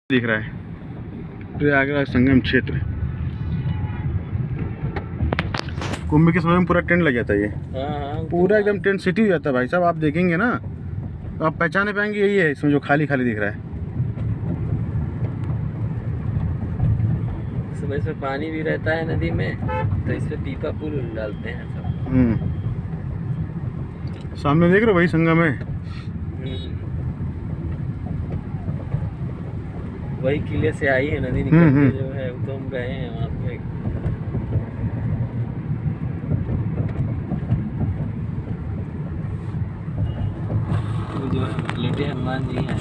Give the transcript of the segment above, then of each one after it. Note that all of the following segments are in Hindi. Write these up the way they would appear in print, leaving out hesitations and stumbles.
दिख रहा है प्रयागराज संगम क्षेत्र। कुंभ के समय में पूरा टेंट लग जाता है ये। पूरा एकदम टेंट सिटी हो जाता है भाई साहब। आप देखेंगे ना तो आप पहचाने पाएंगे यही है इसमें जो खाली खाली दिख रहा है। सुबह इसमें पानी भी रहता है नदी में, तो इसमें पीपा पुल डालते हैं सब। सामने देख रहे हो वही संगम है। वही किले से आई है नदी निकल के जो है, तो हम गए हैं वहाँ पे। वो जो है लेटे हनुमान जी हैं।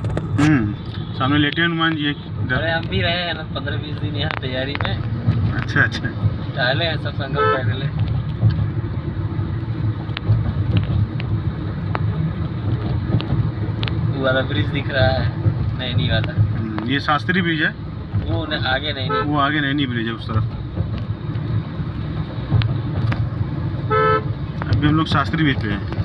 सामने लेटे हनुमान जी। अरे हम भी रहे हैं ना 15-20 दिन यहाँ तैयारी में। अच्छा अच्छा टहले हैं सब संगम पैदल। वो वाला ब्रिज दिख रहा है, नैनी वाला। ये शास्त्री ब्रिज है। वो आगे नहीं, वो आगे नैनी ब्रिज है उस तरफ। अभी हम लोग शास्त्री ब्रिज पे हैं।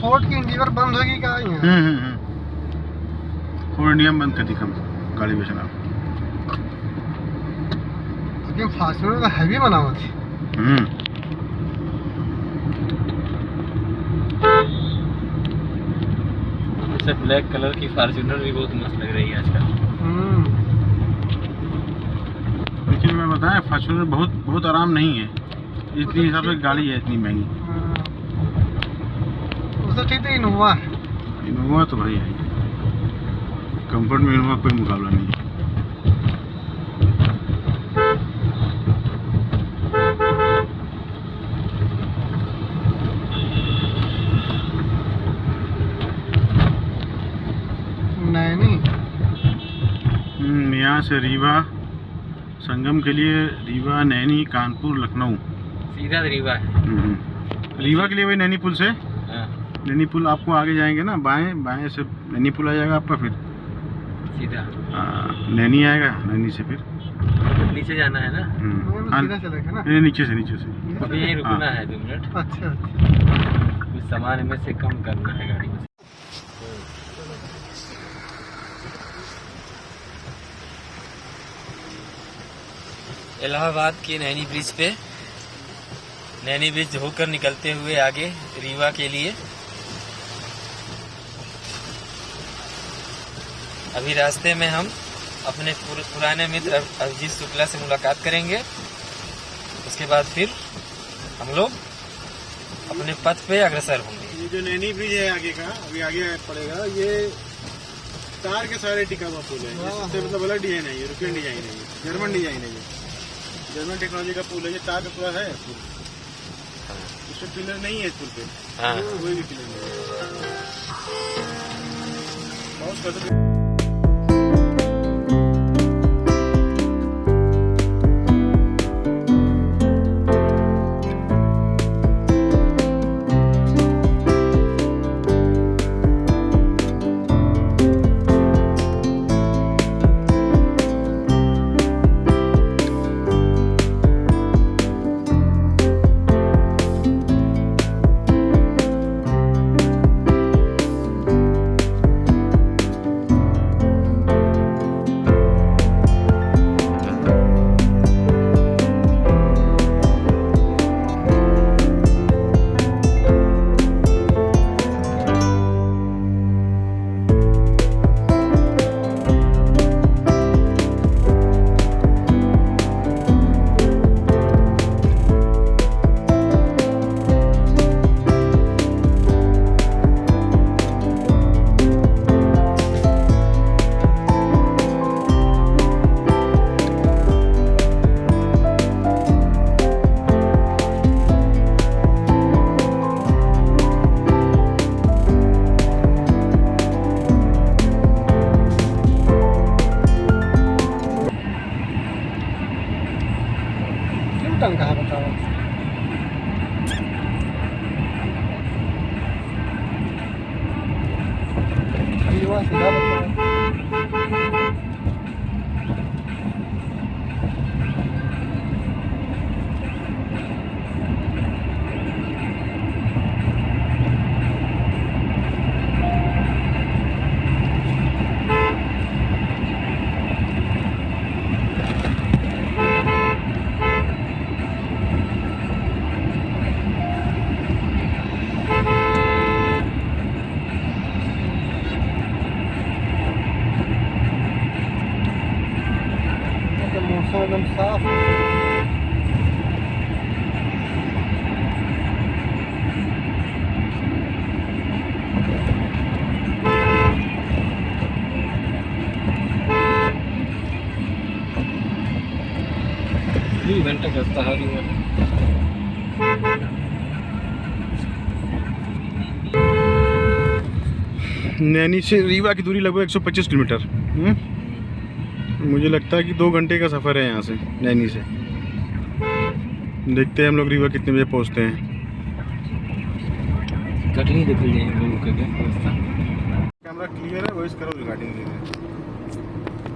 फोर्ट की इंडिया बंद होगी क्या? फोर्ट इंडिया बंद कर दी कम गाड़ी बेचना। फार्चूनर तो हैवी बना हुआ थी। जैसे ब्लैक कलर की फार्चूनर भी बहुत मस्त लग रही है आजकल। लेकिन मैं बताएं फार्चूनर बहुत आराम नहीं है। इतनी हिसाब से गाड़ी है इतनी महंगी। उससे ठीक है इनोवा। इनोवा तो भाई है, कंफर्ट में इनोवा कोई मुकाबला नहीं है। नैनी यहाँ से रीवा संगम के लिए रीवा, नैनी, कानपुर, लखनऊ। सीधा रीवा है। रीवा के लिए वही नैनी पुल से। हाँ नैनी पुल आपको आगे जाएंगे ना, बाएं बाएं से नैनी पुल आ जाएगा आपका, फिर सीधा नैनी आएगा, नैनी से फिर नीचे जाना है ना। सीधा चलेगा ना। नहीं, नीचे से अभी यहीं रुकना है 2 मिनट। अच्छा कुछ सामान में से कम करना है गाड़ी में। इलाहाबाद के नैनी ब्रिज पे, नैनी ब्रिज होकर निकलते हुए आगे रीवा के लिए। अभी रास्ते में हम अपने पुराने मित्र अभिजीत शुक्ला से मुलाकात करेंगे। उसके बाद फिर हम लोग अपने पथ पे अग्रसर होंगे। ये जो नैनी ब्रिज है आगे का, अभी आगे पड़ेगा, ये तार के सारे टिका हुआ पुल है। इससे मतलब अलग डिजाइन है, यूरोपियन डिजाइन है, जर्मन डिजाइन है, ये जर्मन टेक्नोलॉजी का पुल है। ये तार का पूरा है पुल, इसमें पिलर नहीं है इस पुल पे। हाँ कोई भी पिलर नहीं है। बहुत कदम कहाँ बताओ। रीवा सीधा बताओ। मौसम एकदम साफ है। घंटा रास्ता है रीवा। नैनी से रीवा की दूरी लगभग 125 किलोमीटर। मुझे लगता है कि 2 घंटे का सफ़र है यहाँ से, नैनी से। देखते हैं हम लोग रीवा कितने बजे पहुँचते हैं। कटनी देख लीजिए हम लोग के रास्ता। कैमरा क्लियर है, वॉइस करो रिकॉर्डिंग दे रहे हैं।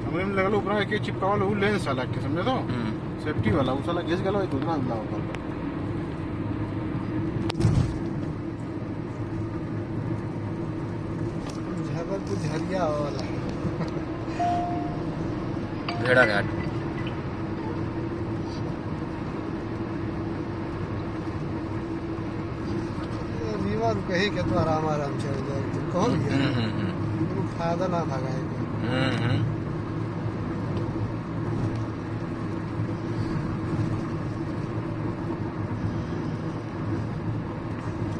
हमें लगा लो ऊपर के चिपका वाला वो लेंस साला के, समझे तो सेफ्टी वाला वो साला घिस गया दूसरा हमला होगा। झरिया वाला भेड़ा घाट। रीवा कही के तो आराम आराम चल जाए। कहो फायदा ना था गाय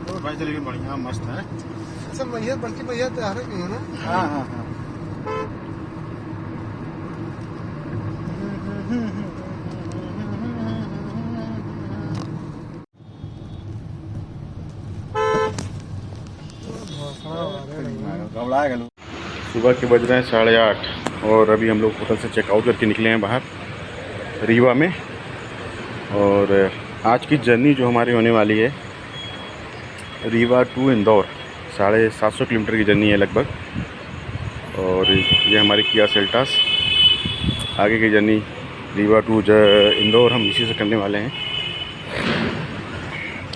तो भाई चलिए बढ़िया मस्त है। अच्छा मैया बल्कि मैया तैयार है ना। हाँ हाँ हाँ सुबह के बज रहे हैं 8:30 और अभी हम लोग होटल से चेकआउट करके निकले हैं बाहर। रीवा में। और आज की जर्नी जो हमारी होने वाली है रीवा टू इंदौर, 750 किलोमीटर की जर्नी है लगभग। और ये हमारी किया सेल्टास। आगे की जर्नी रीवा टू इंदौर हम इसी से करने वाले हैं।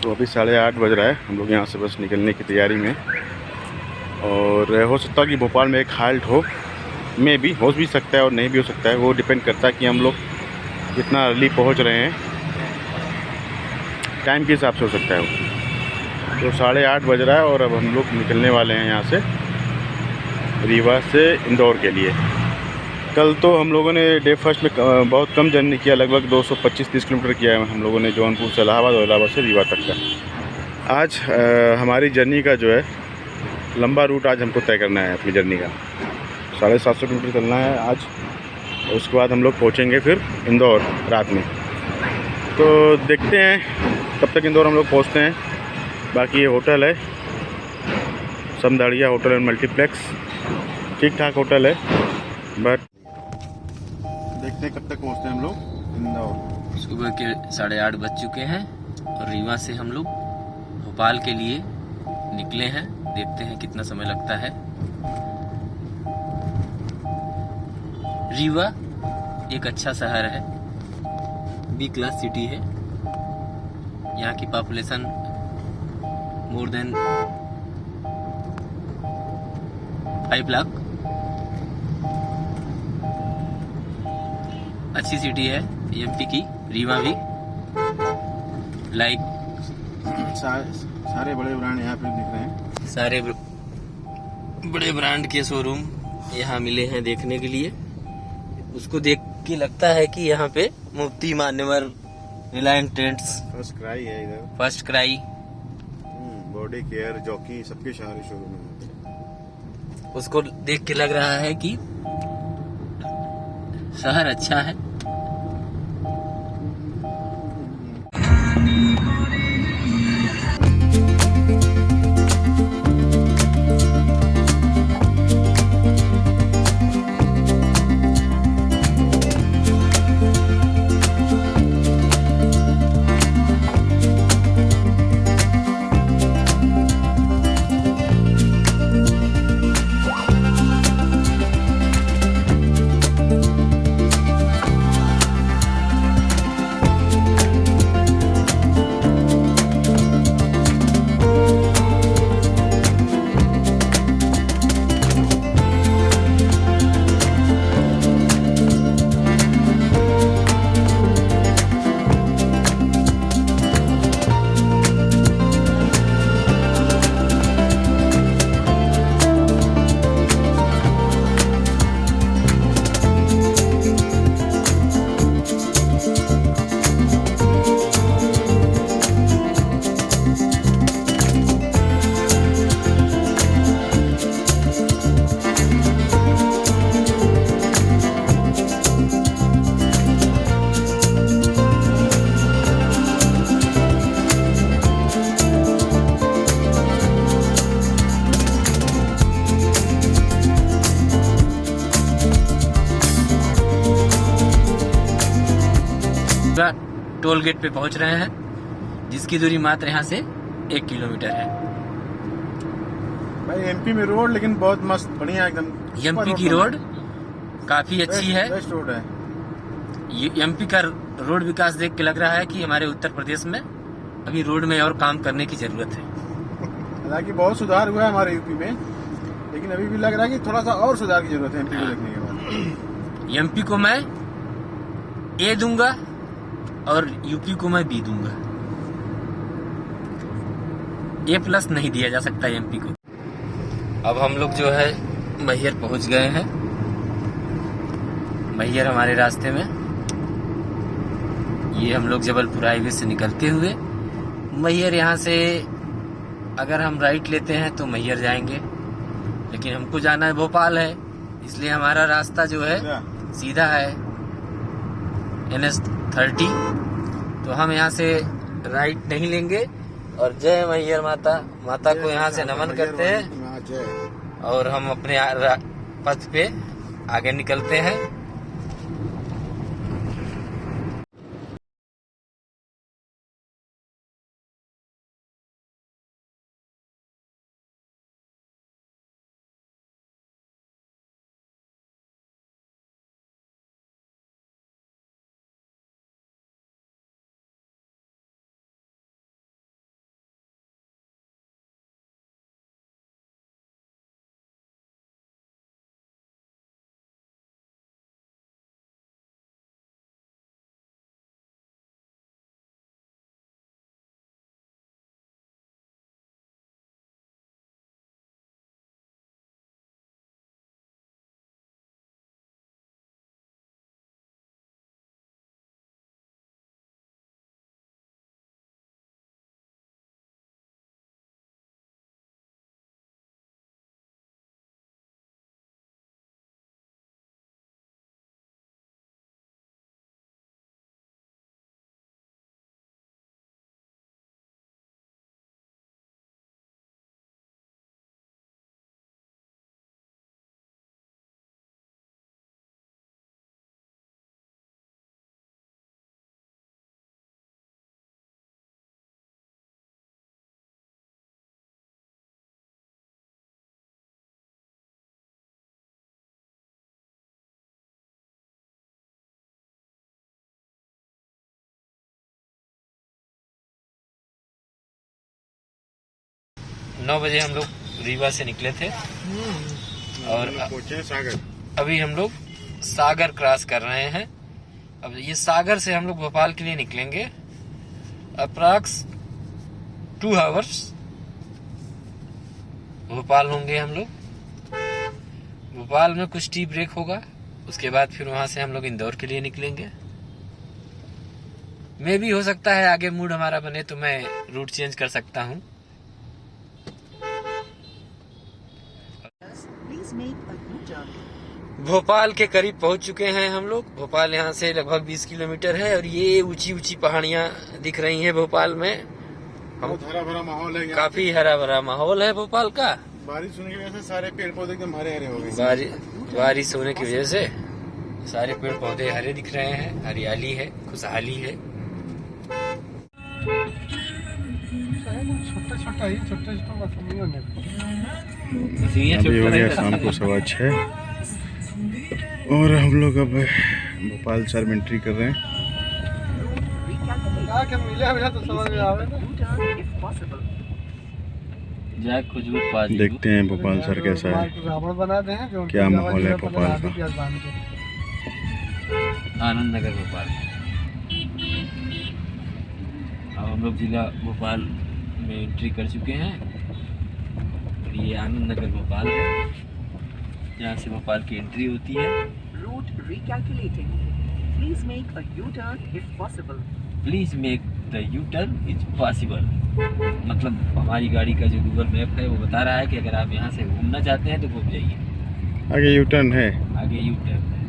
तो अभी 8:30 बज रहा है, हम लोग यहाँ से बस निकलने की तैयारी में। और हो सकता है कि भोपाल में एक हाल्ट हो, में भी हो भी सकता है और नहीं भी हो सकता है, वो डिपेंड करता है कि हम लोग कितना अर्ली पहुँच रहे हैं, टाइम के हिसाब से हो सकता है वो। तो 8:30 बज रहा है और अब हम लोग निकलने वाले हैं यहाँ से रीवा से इंदौर के लिए। कल तो हम लोगों ने डे फर्स्ट में बहुत कम जर्नी किया, लगभग 225-30 किलोमीटर किया है हम लोगों ने जौनपुर से इलाहाबाद और इलाहाबाद से रीवा तक का। आज हमारी जर्नी का जो है लंबा रूट आज हमको तय करना है अपनी जर्नी का। 750 किलोमीटर चलना है आज। उसके बाद हम लोग पहुँचेंगे फिर इंदौर रात में। तो देखते हैं कब तक इंदौर हम लोग पहुँचते हैं। बाकी ये होटल है समदाड़िया होटल एंड मल्टीप्लेक्स, ठीक ठाक होटल है, बट देखते हैं कब तक पहुँचते हैं हम लोग इंदौर। सुबह के 8:30 बज चुके हैं और रीवा से हम लोग भोपाल के लिए निकले हैं। देखते हैं कितना समय लगता है। रीवा एक अच्छा शहर है, बी क्लास सिटी है। यहाँ की पॉपुलेशन मोर देन 5 लाख। अच्छी सिटी है एमपी की रीवा भी। लाइक सारे बड़े ब्रांड यहाँ पे दिख रहे हैं। सारे बड़े ब्रांड के शोरूम यहाँ मिले हैं देखने के लिए। उसको देख के लगता है कि यहाँ पे मुफ्ती, मान्यवर, रिलायंस ट्रेंड्स, फर्स्ट क्राई है इधर, first cry, body care, jockey, सबके सारे शोरूम हैं। उसको देख के लग रहा है कि शहर अच्छा है। टोल गेट पे पहुंच रहे हैं, जिसकी दूरी मात्र यहाँ से 1 किलोमीटर है। भाई एमपी में रोड लेकिन बहुत मस्त, बढ़िया एकदम। एमपी की रोड काफी अच्छी है, बेस्ट रोड है। ये एमपी का रोड विकास देख के लग रहा है कि हमारे उत्तर प्रदेश में अभी रोड में और काम करने की जरूरत है। हालांकि बहुत सुधार हुआ है हमारे यूपी में, लेकिन अभी भी लग रहा है कि थोड़ा सा और सुधार की जरूरत है एमपी को देखने के बाद। एमपी को मैं ए दूंगा और यूपी को मैं बी दूंगा। A+ नहीं दिया जा सकता एमपी को। अब हम लोग जो है मैहर पहुंच गए हैं। मैहर हमारे रास्ते में, ये हम लोग जबलपुर हाईवे से निकलते हुए मैहर, यहाँ से अगर हम राइट लेते हैं तो मैहर जाएंगे, लेकिन हमको जाना है भोपाल है, इसलिए हमारा रास्ता जो है सीधा है NH30। तो हम यहाँ से राइट नहीं लेंगे और जय मैहर माता को यहाँ से नमन करते हैं और हम अपने पथ पे आगे निकलते हैं। 9 बजे हम लोग रीवा से निकले थे और हम लोग पहुंचे हैं सागर। अभी हम लोग सागर क्रॉस कर रहे हैं। अब ये सागर से हम लोग भोपाल के लिए निकलेंगे। अप्रॉक्स 2 आवर्स भोपाल होंगे हम लोग। भोपाल में कुछ टी ब्रेक होगा, उसके बाद फिर वहां से हम लोग इंदौर के लिए निकलेंगे। मे भी हो सकता है आगे मूड हमारा बने तो मैं रूट चेंज कर सकता हूँ। भोपाल के करीब पहुंच चुके हैं हम लोग। भोपाल यहाँ से लगभग 20 किलोमीटर है और ये ऊंची ऊंची पहाड़ियाँ दिख रही हैं भोपाल में। बहुत हरा भरा माहौल है यहाँ। काफी हरा भरा माहौल है भोपाल का। बारिश होने की वजह से सारे पेड़ पौधे एकदम हरे हरे हो गए। बारिश होने की वजह से सारे पेड़ पौधे हरे दिख रहे हैं, हरियाली है, खुशहाली है। छोटे अभी हो गया शाम को 6:15 और हम लोग अब भोपाल शहर में एंट्री कर रहे हैं। तो समझ में आवे ना। देखते हैं भोपाल शहर कैसा है, रावण बना दे हैं क्या माहौल है भोपाल का। आनंद नगर भोपाल। अब हम लोग जिला भोपाल में एंट्री कर चुके हैं। ये आनंद नगर भोपाल है, यहाँ से भोपाल की एंट्री होती है। Route recalculating. Please make a U-turn if possible. Please make the U turn is possible. मतलब हमारी गाड़ी का जो गूगल मैप है वो बता रहा है कि अगर आप यहाँ से घूमना चाहते हैं तो घूम जाइए। आगे यू टर्न है, आगे यू टर्न है।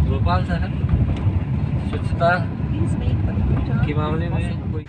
भोपाल शहर स्वच्छता Please make a U-turn के मामले if में possible. कोई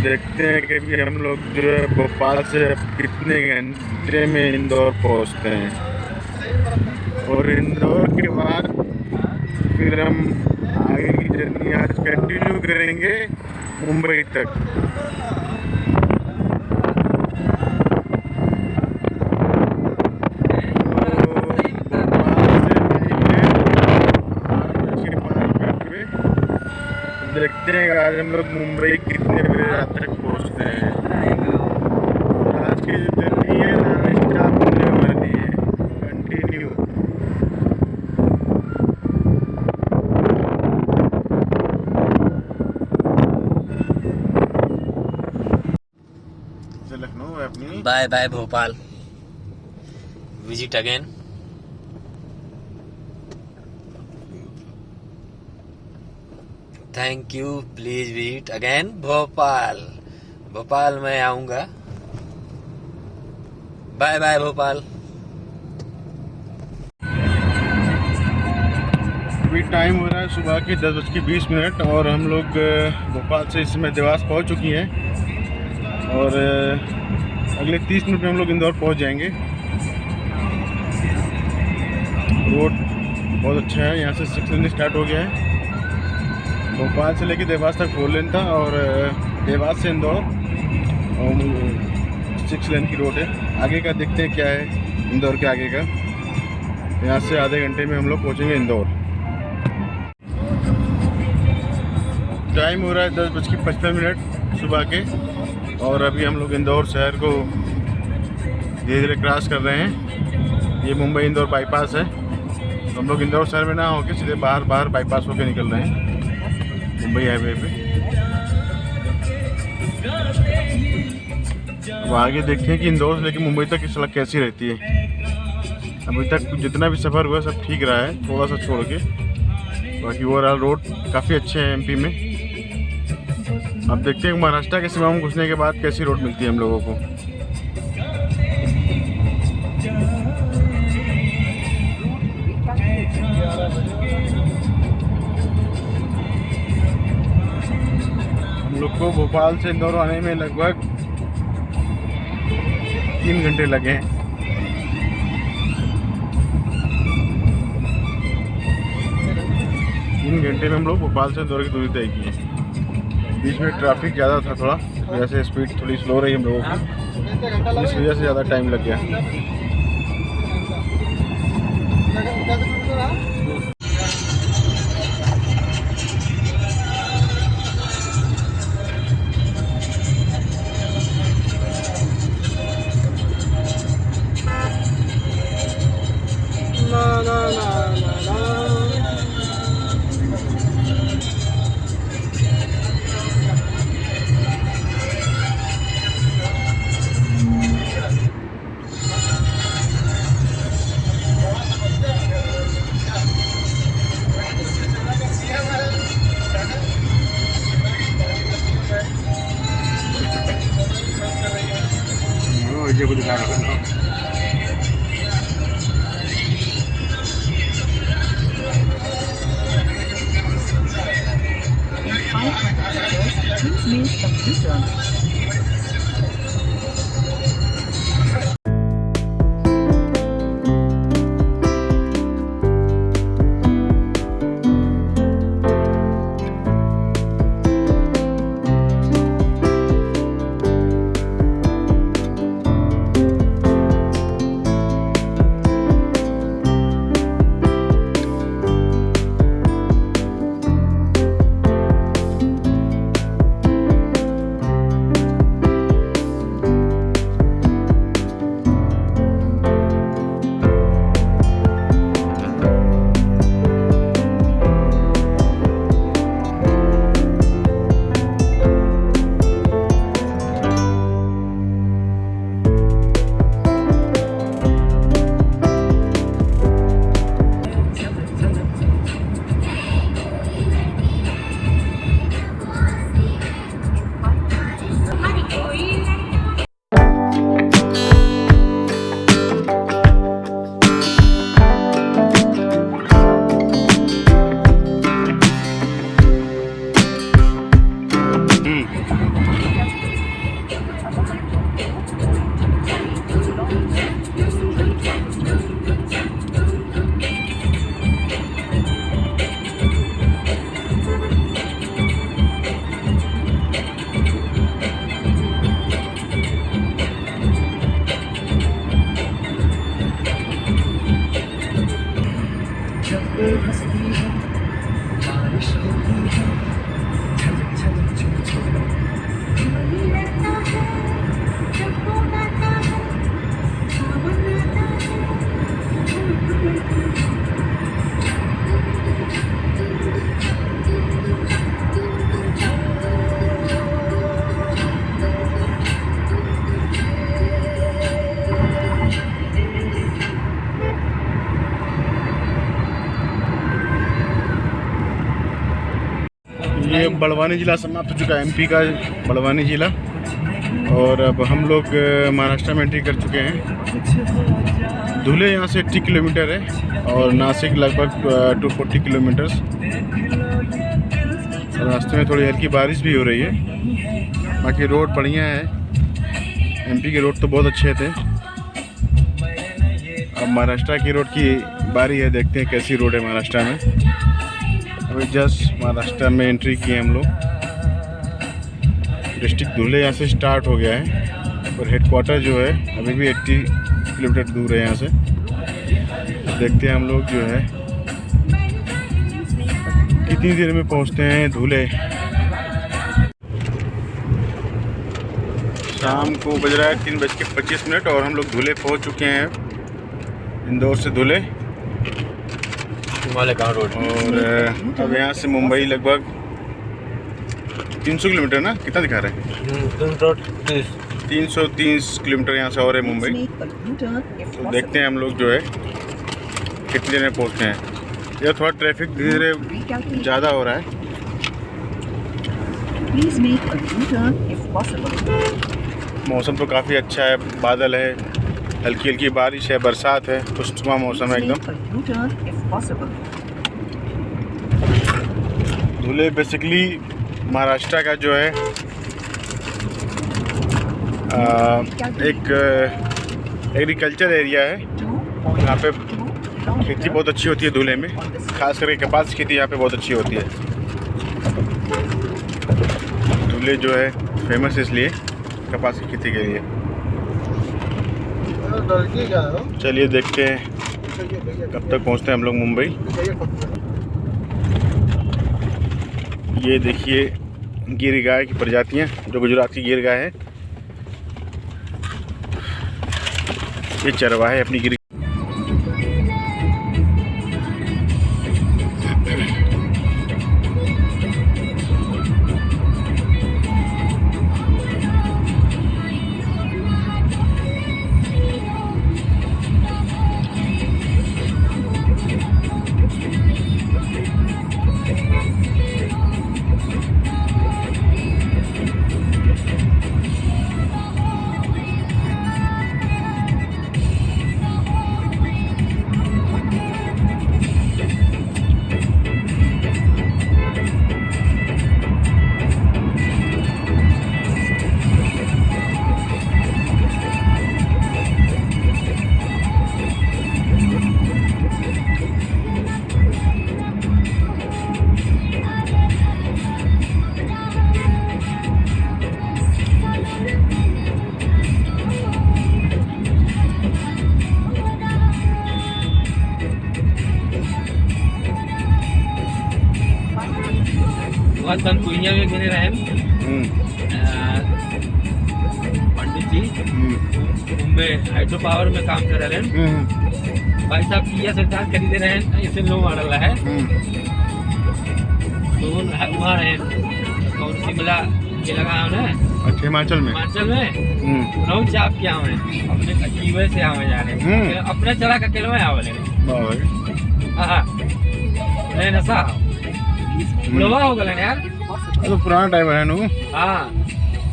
देखते हैं कि भी हम लोग जो है भोपाल से अब कितने घंटे में इंदौर पहुंचते हैं, और इंदौर के बाद फिर हम आगे की जर्नी आज कंटिन्यू करेंगे मुंबई तक। देखते हैं आज हम लोग मुंबई कितने बजे रात तक पहुंचते हैं। आज की जो जर्नी है स्टार्ट होने वाली है कंटिन्यू। लखनऊ है अपनी। Bye bye Bhopal, visit again. Thank you, please visit again Bhopal. Bhopal मैं आऊंगा। Bye bye Bhopal. अभी टाइम हो रहा है सुबह के 10:20 और हम लोग भोपाल से इस समय देवास पहुंच चुकी हैं, और अगले 30 मिनट में हम लोग इंदौर पहुंच जाएंगे। रोड बहुत अच्छा है, यहाँ से 6 लेन स्टार्ट हो गया है। भोपाल से लेके देवास तक 4 लेन था, और देवास से इंदौर 6 लेन की रोड है। आगे का देखते हैं क्या है इंदौर के आगे का। यहाँ से आधे घंटे में हम लोग पहुँचेंगे इंदौर। टाइम हो रहा है 10:55 सुबह के, और अभी हम लोग इंदौर शहर को धीरे धीरे क्रॉस कर रहे हैं। ये मुंबई इंदौर बाईपास है, तो हम लोग इंदौर शहर में ना होकर सीधे बाहर बाईपास होकर निकल रहे हैं मुंबई हाईवे पे। अब आगे देखते हैं कि इंदौर से लेकर मुंबई तक की सड़क कैसी रहती है। अभी तक जितना भी सफ़र हुआ सब ठीक रहा है, थोड़ा सा छोड़ के। बाकी ओवरऑल रोड काफ़ी अच्छे हैं एमपी में। अब देखते हैं महाराष्ट्र के सीमा में घुसने के बाद कैसी रोड मिलती है हम लोगों को। हम लोग को भोपाल से इंदौर आने में लगभग 3 घंटे लगे हैं। तीन घंटे में हम लोग भोपाल से इंदौर की दूरी तय की है। बीच में ट्रैफिक ज़्यादा था, थोड़ा वैसे स्पीड थोड़ी स्लो रही हम लोगों की, इस वजह से ज़्यादा टाइम लग गया। को दिखा रहा हूँ। Please make some U-turn. Barwani ज़िला समाप्त हो चुका है, MP का बड़वानी ज़िला। और अब हम लोग महाराष्ट्र में एंट्री कर चुके हैं। धुले यहाँ से 80 किलोमीटर है और नासिक लगभग 240 किलोमीटर्स। रास्ते में थोड़ी हल्की बारिश भी हो रही है, बाकी रोड बढ़िया है। MP के रोड तो बहुत अच्छे थे। अब महाराष्ट्र की रोड की बारी है, देखते हैं कैसी रोड है महाराष्ट्र में। अभी जस्ट महाराष्ट्र में एंट्री किए हम लोग। डिस्ट्रिक्ट धुले यहाँ से स्टार्ट हो गया है और हेडक्वार्टर जो है अभी भी 80 किलोमीटर दूर है यहाँ से। देखते हैं हम लोग जो है कितनी देर में पहुँचते हैं धुले। शाम को बज रहा है 3:25 और हम लोग धुले पहुँच चुके हैं, इंदौर से धुले। मालेगांव रोड। और अब यहाँ से मुंबई लगभग 300 किलोमीटर ना, कितना दिखा रहे हैं? 330 किलोमीटर यहाँ से और है मुंबई। तो देखते हैं हम लोग जो है कितनी देर में पहुँचते हैं। यह थोड़ा ट्रैफिक धीरे धीरे ज़्यादा हो रहा है। मौसम तो काफ़ी अच्छा है, बादल है, हल्की हल्की बारिश है, बरसात है, खुशनुमा मौसम है एकदम। धुले बेसिकली महाराष्ट्र का जो है एक एग्रीकल्चर एरिया है। यहाँ पे खेती बहुत अच्छी होती है धुले में, खास करके कपास की खेती यहाँ पे बहुत अच्छी होती है। धुले जो है फेमस इसलिए कपास की खेती के लिए। चलिए देखते हैं कब तक पहुँचते हैं हम लोग मुंबई। ये देखिए गिर गाय की प्रजातियाँ, जो गुजरात की गिर गाय है। ये चरवाहे अपनी गिर। हम कुइया में गिरे रहे पंडित जी, मुंबई हाइड्रो पावर में काम कर रहे हैं। भाई साहब किया सरकार खरीदे रहे हैं, इसे लो मॉडल है तो वहाँ रहे और शिमला ये लगा उन्हें। अच्छा, हिमाचल में रोज चाप क्या हुए अपने कीवे से आवे जा रहे हैं, अपने चला के किलो में आवले हाँ नहीं नशा बुढ़वा हो गए यार। तो पुराना टाइम है नु। हाँ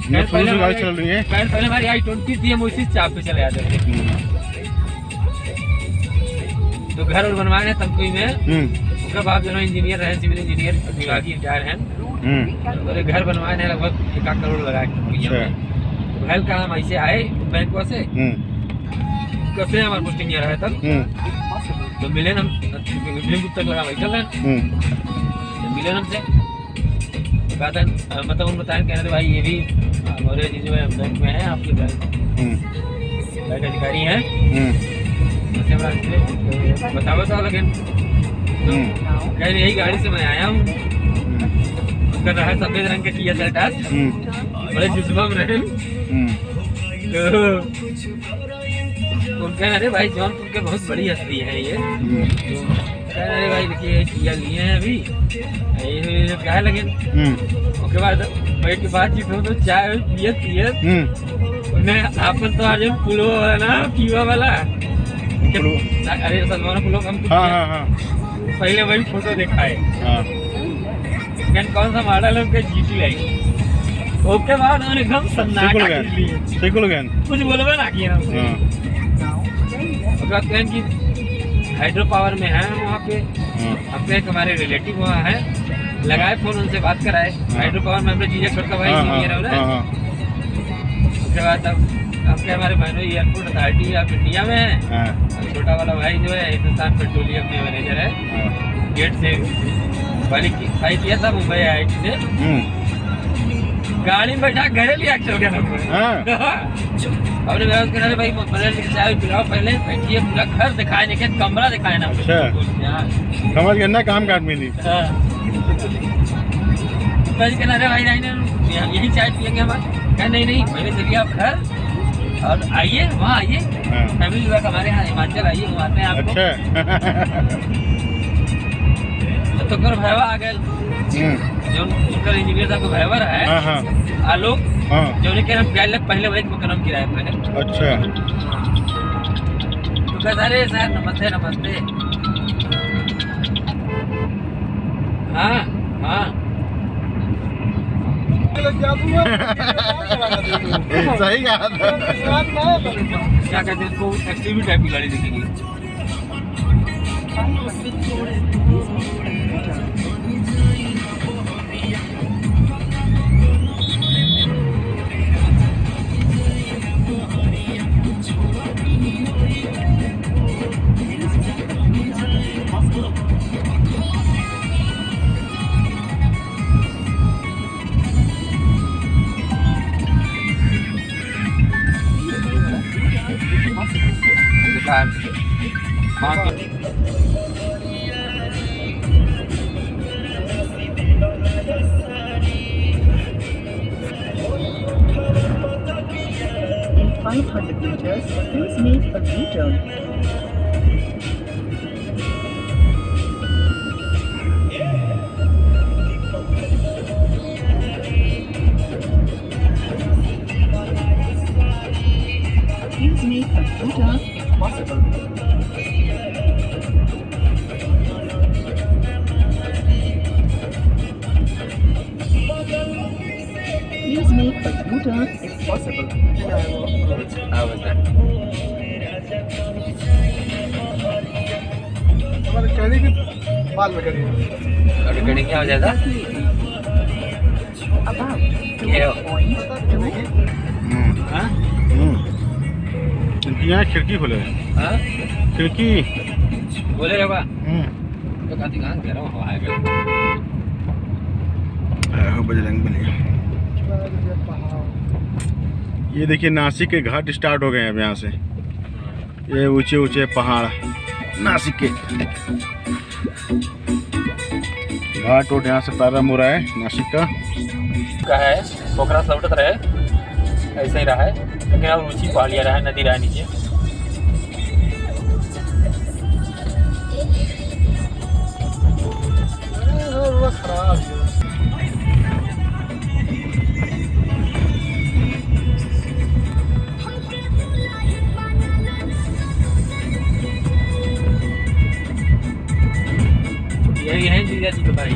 पहले गाड़ी चल रही है, पहले हमारी i20 थी, हम उसी चाप पे चले आते थे। तो घर और बनवाए हैं तमकुई में। उसके बाद जो इंजीनियर रहे, सिविल इंजीनियर विभागीय रिटायर हैं, और घर बनवाए हैं लगभग 1 करोड़ लगा के। घर का हम ऐसे आए बैंक से, कैसे हमारे पोस्टिंग यहाँ रहे तब तो मिले हम तक लगा बैठल है। मिले हमसे मतलब उन बताए, कह रहे थे भाई ये भी हमारे जी जो है बैंक में है, आपके बैंक अधिकारी हैं, बताओ लगे तो कह रहे यही गाड़ी से मैं आया हूँ। कर रहा है सफेद रंग के किया सर्टास, बड़े जुस्मा में रहे। तो कह रहे भाई जौनपुर के बहुत बड़ी हस्ती है ये। कह रहे भाई देखिए किया लिए हैं अभी ये क्या लगे। उसके बाद बैठ के बातचीत हो तो चाय पियत उन्हें आपन तो आज पुलो वाला ना कीवा वाला, अरे सलमान पुलो हम पहले वही फोटो दिखाए। सेकंड कौन सा मॉडल है उनके जीटी लाएगी। ओके बाद उन्होंने एकदम सन्नाटा खींच लिए। सिकुल गन। कुछ बोलबे ना किया हमसे। हाँ उसके बाद कहन की हाइड्रो पावर में है वहाँ पे। हाँ अपने एक हमारे रिलेटिव वहाँ है, लगाए फोन उनसे बात कराए। हाइड्रो पावर में हमने चीजें छोड़ता भाई हाँ इंजीनियर हो ना। हाँ हाँ उसके बाद अब आपके हमारे बहनों एयरपोर्ट अथॉरिटी ऑफ इंडिया में है। हाँ और छोटा वाला भाई जो है हिंदुस्तान पेट्रोलियम में मैनेजर है। हाँ। गेट से क्वालिफाई किया था मुंबई IIT से। गाड़ी में बैठा घरे लिया चल गया हाँ। हमने व्यवस्था करा भाई पहले चाय पिलाओ, पहले बैठिए, पूरा घर दिखाए नहीं, कमरा दिखाए ना। अच्छा। समझ गए ना, काम काट मिली। अरे भाई यही चाय पियेंगे हम। कहा नहीं नहीं, पहले चलिए आप घर और आइए, वहाँ आइए, हाँ। फैमिली वर्क हमारे यहाँ हिमाचल आइए, घुमाते हैं आपको। अच्छा। तो कर भैया आ गए जो उनका इंजीनियर साहब का भैया है। हाँ हाँ आलोक। हाँ। जो उन्हें कह पहले पहले वही मुकरम किराए पे है। अच्छा। तो कहता अरे सर नमस्ते नमस्ते। हाँ हाँ सही कहा था। क्या कहते हैं इसको, एक्सटीवी टाइप की गाड़ी दिखेगी। 500 meters, please make a U-turn. In 500 meters, please make a U-turn. Please make a U-turn if possible. Please make a U-turn if possible. हाँ बता। हमारे कड़ी भी बाल में कड़ी और कड़ी क्या हो जाता? About क्या हो? 2.2. हाँ? यहाँ खिड़की खोले हैं। हाँ? खिड़की। बोले रहा तो कहती कहाँ कह रहा हूँ हवा आएगा। बजरंग बली। ये देखिए नासिक के घाट स्टार्ट हो गए हैं अब यहाँ से। ये ऊंचे ऊंचे पहाड़ नासिक के घाट रोड यहाँ से प्रारंभ हो रहा है नासिक का है पोखरा लौटत रहे ऐसे ही रहा है, लेकिन अब ऊंची पहाड़ियाँ रहा है, नदी रहा है नीचे। खराब यही है जीजा जी का भाई।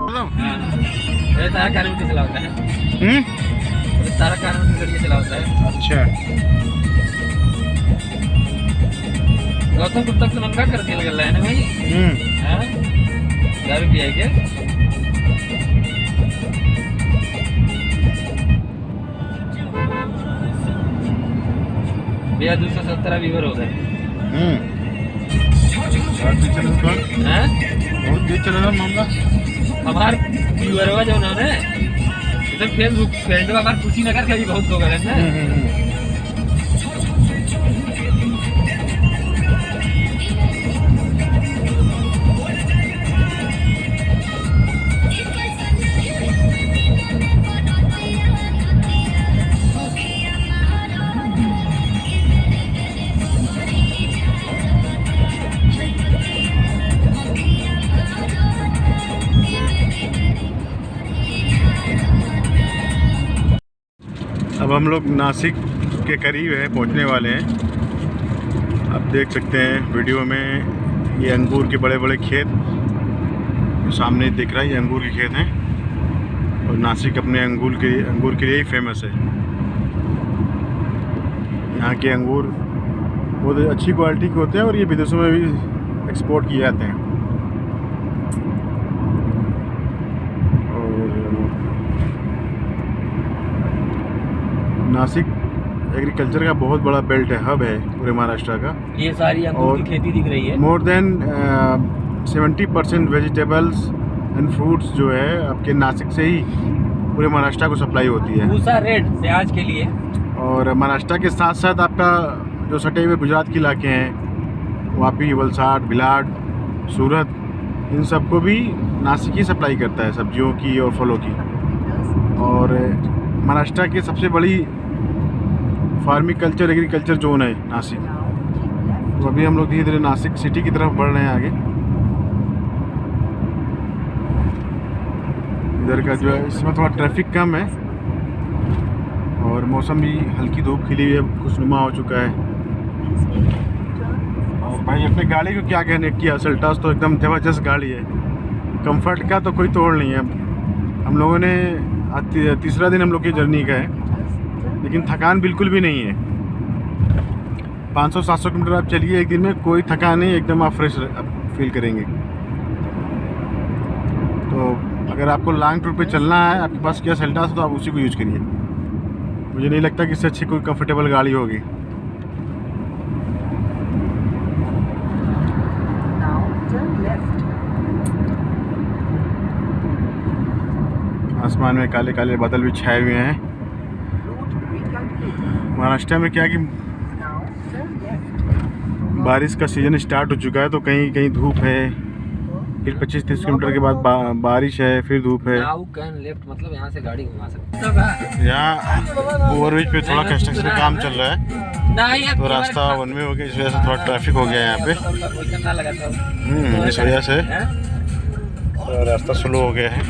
हाँ, ये सारा कारण से चला होता है, हम्म, ये सारा कारण से जरिए चला होता है। अच्छा। गौतम बुद्ध तक तो नंगा कर दिया लग रहा है ना भाई। हाँ, दारू पिया क्या? भैया 217 व्यूवर हो गए। हाँ? बहुत तेज चल रहा मामला। हमार व्यूवर हुआ जो उन्होंने फेसबुक फ्रेंड हमारे कुशीनगर के भी बहुत लोग हैं ना। अब हम लोग नासिक के करीब है, पहुंचने वाले हैं। आप देख सकते हैं वीडियो में ये अंगूर के बड़े बड़े खेत जो सामने दिख रहा है, ये अंगूर के खेत हैं। और नासिक अपने अंगूर के लिए ही फेमस है। यहाँ के अंगूर बहुत अच्छी क्वालिटी के होते हैं और ये विदेशों में भी एक्सपोर्ट किए जाते हैं। नासिक एग्रीकल्चर का बहुत बड़ा बेल्ट है, हब है पूरे महाराष्ट्र का। ये सारी अंगूर की खेती दिख रही है। More than 70% vegetables and fruits जो है आपके नासिक से ही पूरे महाराष्ट्र को सप्लाई होती है। दूसरा रेट प्याज के लिए। और महाराष्ट्र के साथ साथ आपका जो सटे हुए गुजरात के इलाके हैं, वापी, वलसाड, भिलाड, सूरत, इन सबको भी नासिक ही सप्लाई करता है, सब्जियों की और फलों की। और महाराष्ट्र की सबसे बड़ी फार्मिंग कल्चर एग्रीकल्चर जोन है नासिक। तो अभी हम लोग धीरे धीरे नासिक सिटी की तरफ बढ़ रहे हैं आगे। इधर का जो है इसमें थोड़ा ट्रैफिक कम है और मौसम भी हल्की धूप खिली हुई है, खुशनुमा हो चुका है। और भाई अपने गाड़ी को क्या कहने की, सेल्टॉस तो एकदम ज़बरदस्त गाड़ी है, कंफर्ट का तो कोई तोड़ नहीं है। हम लोगों ने आज तीसरा दिन हम लोग की जर्नी का है, लेकिन थकान बिल्कुल भी नहीं है। 500-700 किलोमीटर आप चलिए एक दिन में, कोई थकान नहीं, एकदम आप फ्रेश फील करेंगे। तो अगर आपको लॉन्ग टूर पे चलना है, आपके पास क्या सेल्टॉस, तो आप उसी को यूज़ करिए। मुझे नहीं लगता कि इससे अच्छी कोई कंफर्टेबल गाड़ी होगी। Now turn left. आसमान में काले काले बादल भी छाए हुए हैं। Route recalculated. महाराष्ट्र में क्या कि Now turn left. बारिश का सीज़न स्टार्ट हो चुका है, तो कहीं कहीं धूप है, फिर 25-30 किलोमीटर के बाद बारिश है, फिर धूप है। नाउ कैन लेफ्ट मतलब यहाँ से गाड़ी घुमा सकते हैं। यहाँ ओवरब्रिज पे थोड़ा कंस्ट्रक्शन का काम चल रहा है, तो रास्ता वन वे हो गया, इस वजह से थोड़ा ट्रैफिक हो गया है यहाँ पे। इस वजह से रास्ता स्लो हो गया है।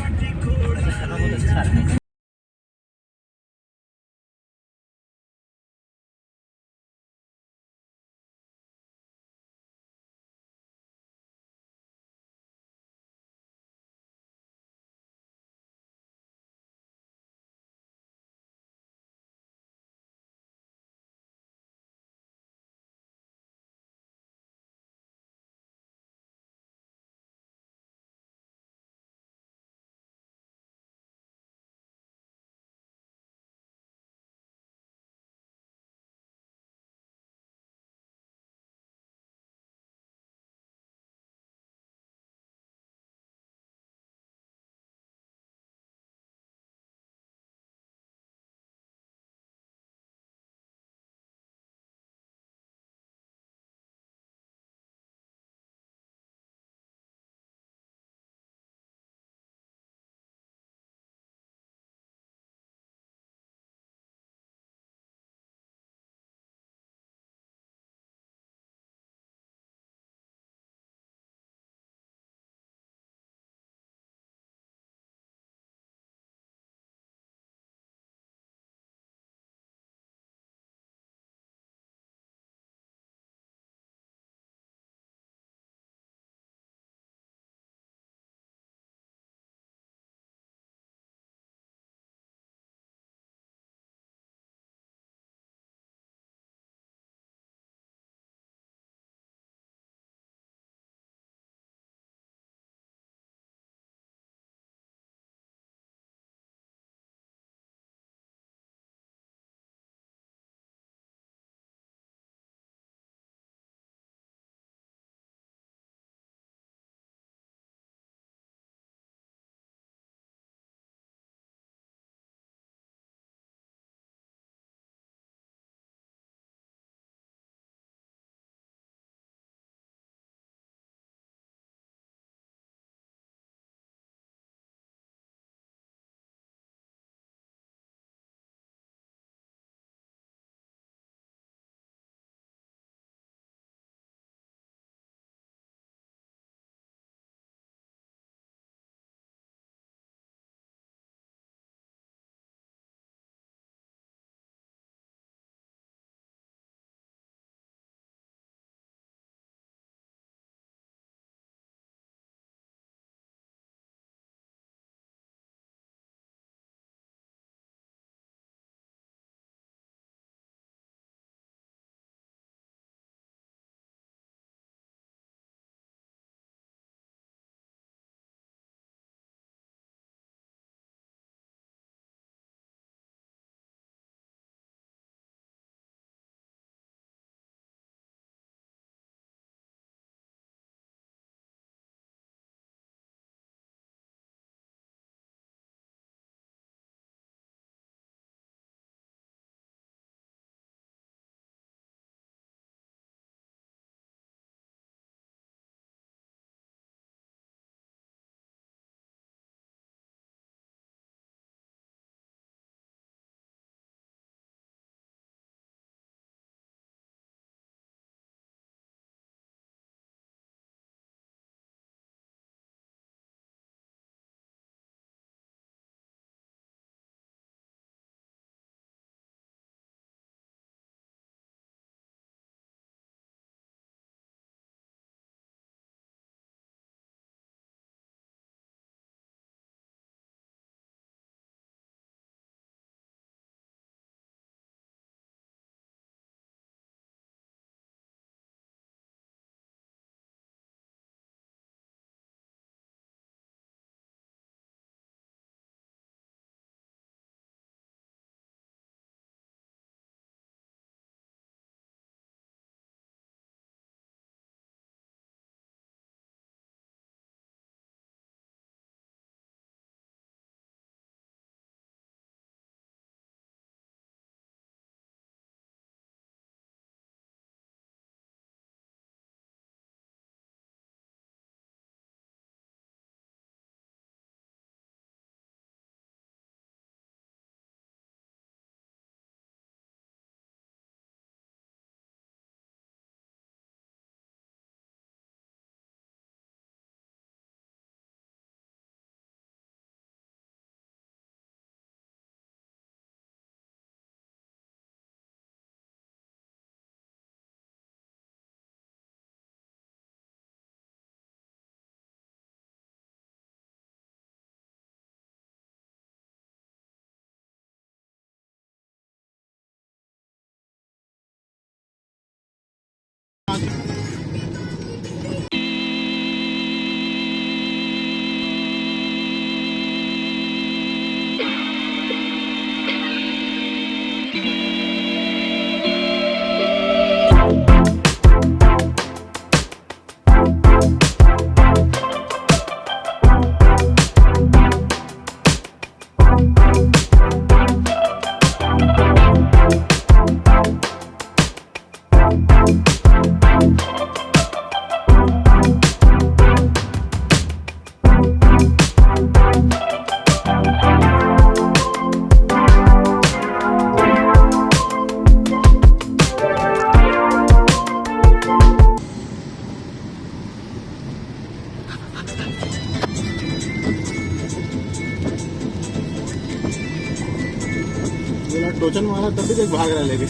चला टोचन मारा तब भी देख भाग रहा लेके।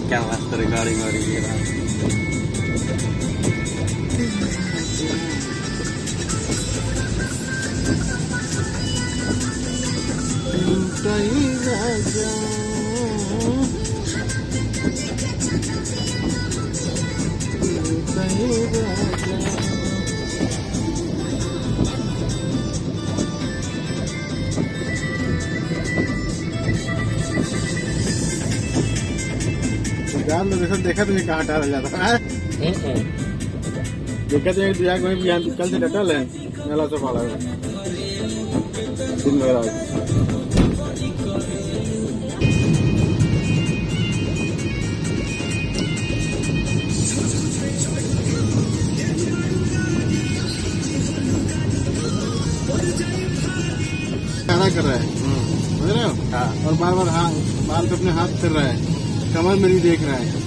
क्या मस्त रिकॉर्डिंग हो रही है। जान तो देखा तुम्हें कहाँ टाला जाता है। देखा तो दिया कोई भी कल से डटल है मेला से पाला दिन मेरा कर रहा है समझ रहे हो। हाँ। और बार बार बाल पे अपने हाथ फिर रहा है, कमर में भी देख रहा है।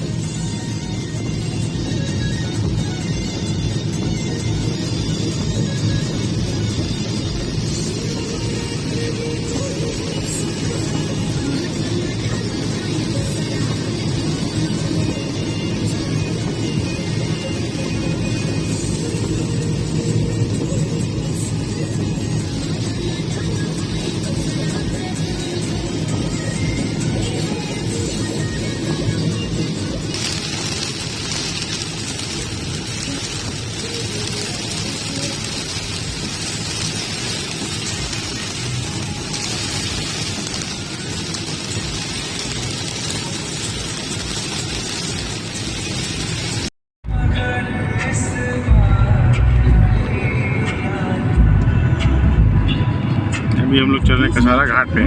अभी हम लोग चल रहे हैं कसारा घाट पे।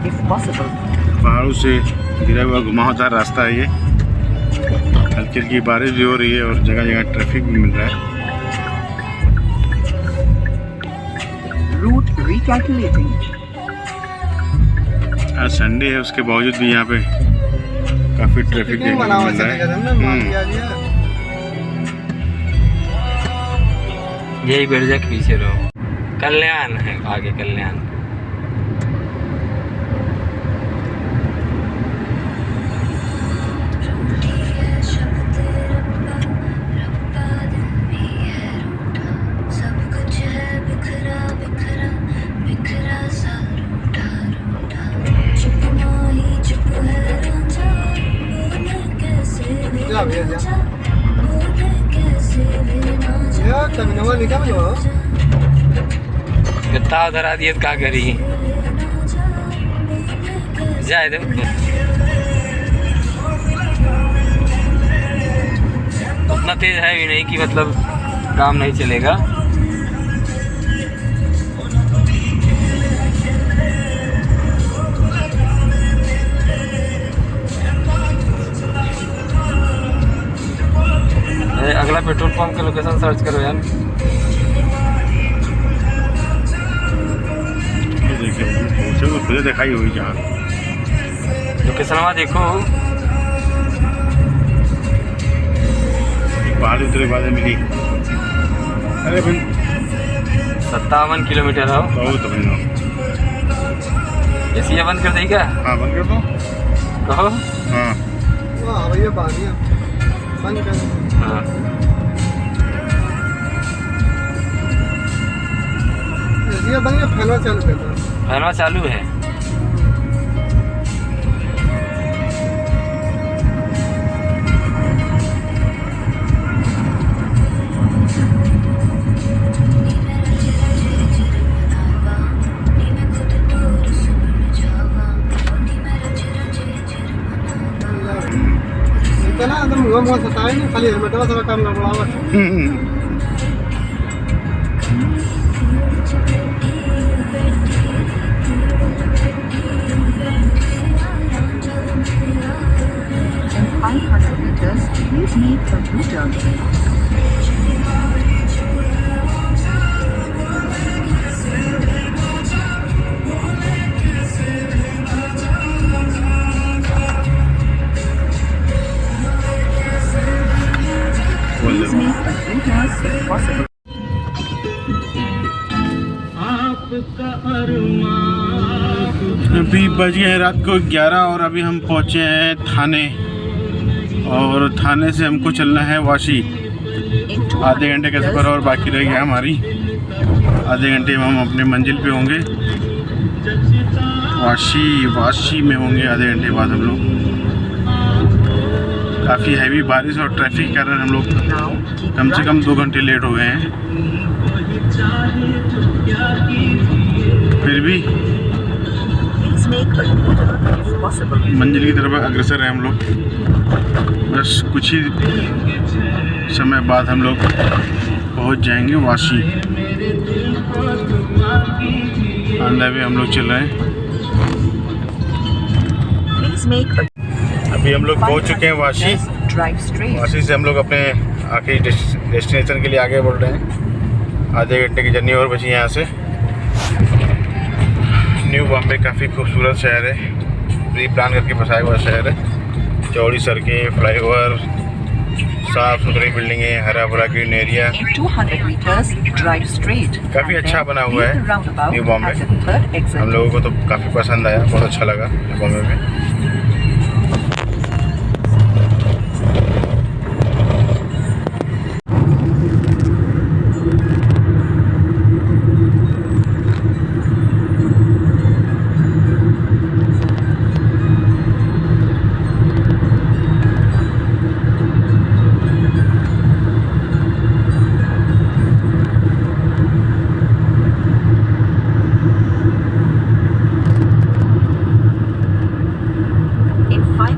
if possible. पहाड़ों से गिरा हुआ घुमावदार रास्ता है ये। हल्की हल्की बारिश भी हो रही है और जगह जगह ट्रैफिक भी मिल रहा है। Route recalculating. आज संडे है उसके बावजूद भी यहाँ पे काफी ट्रैफिक देखने को मिल रहा है। यही बिरजा के पीछे रहो, कल्याण है आगे, कल्याण। कितना उधर आ दिए क्या करी जाए दो। उतना तेज है भी नहीं कि मतलब काम नहीं चलेगा। अगला पेट्रोल पंप का लोकेशन सर्च करो यार। देखिए दिखाई हुई जहाँ लोकेशन वहाँ देखो। पहाड़ी उतरे बाद मिली। अरे 57 किलोमीटर हो। बहुत बढ़िया। एसी बंद कर देगी क्या? हाँ बंद कर दो। कहो। हाँ भैया बंद कर। हाँ ये बंद कर, फैनवा चालू कर दो। फैनवा चालू है। इतना अंदर मुँह सताए नहीं, खाली हेलमेटवा सारा काम गड़बड़ावा। In 500 meters, please make a U-turn. Please make a U-turn if possible. अभी बज गए रात को 11 और अभी हम पहुँचे हैं थाने, और थाने से हमको चलना है वाशी। आधे घंटे का सफ़र और बाकी रह गया हमारी। आधे घंटे में हम अपने मंजिल पे होंगे, वाशी में होंगे आधे घंटे बाद हम लोग। काफ़ी हैवी बारिश और ट्रैफिक के कारण हम लोग कम से कम 2 घंटे लेट हो गए हैं। फिर भी मंजिल की तरफ अग्रसर है हम लोग। बस कुछ ही समय बाद हम लोग पहुंच जाएंगे वाशी। अंदर भी हम लोग चल रहे हैं। अभी हम लोग पहुंच चुके हैं वाशी। वाशी से हम लोग अपने आखिरी डेस्टिनेशन के लिए आगे बढ़ रहे हैं। आधे घंटे की जर्नी और बची यहाँ से। न्यू बॉम्बे काफ़ी खूबसूरत शहर है, प्री प्लान करके बसाया हुआ शहर है। चौड़ी सड़कें, फ्लाईओवर, साफ सुथरी बिल्डिंगें, हरा भरा ग्रीन एरिया, काफ़ी अच्छा बना हुआ है न्यू बॉम्बे। हम लोगों को तो काफ़ी पसंद आया, बहुत अच्छा लगा न्यू बॉम्बे में।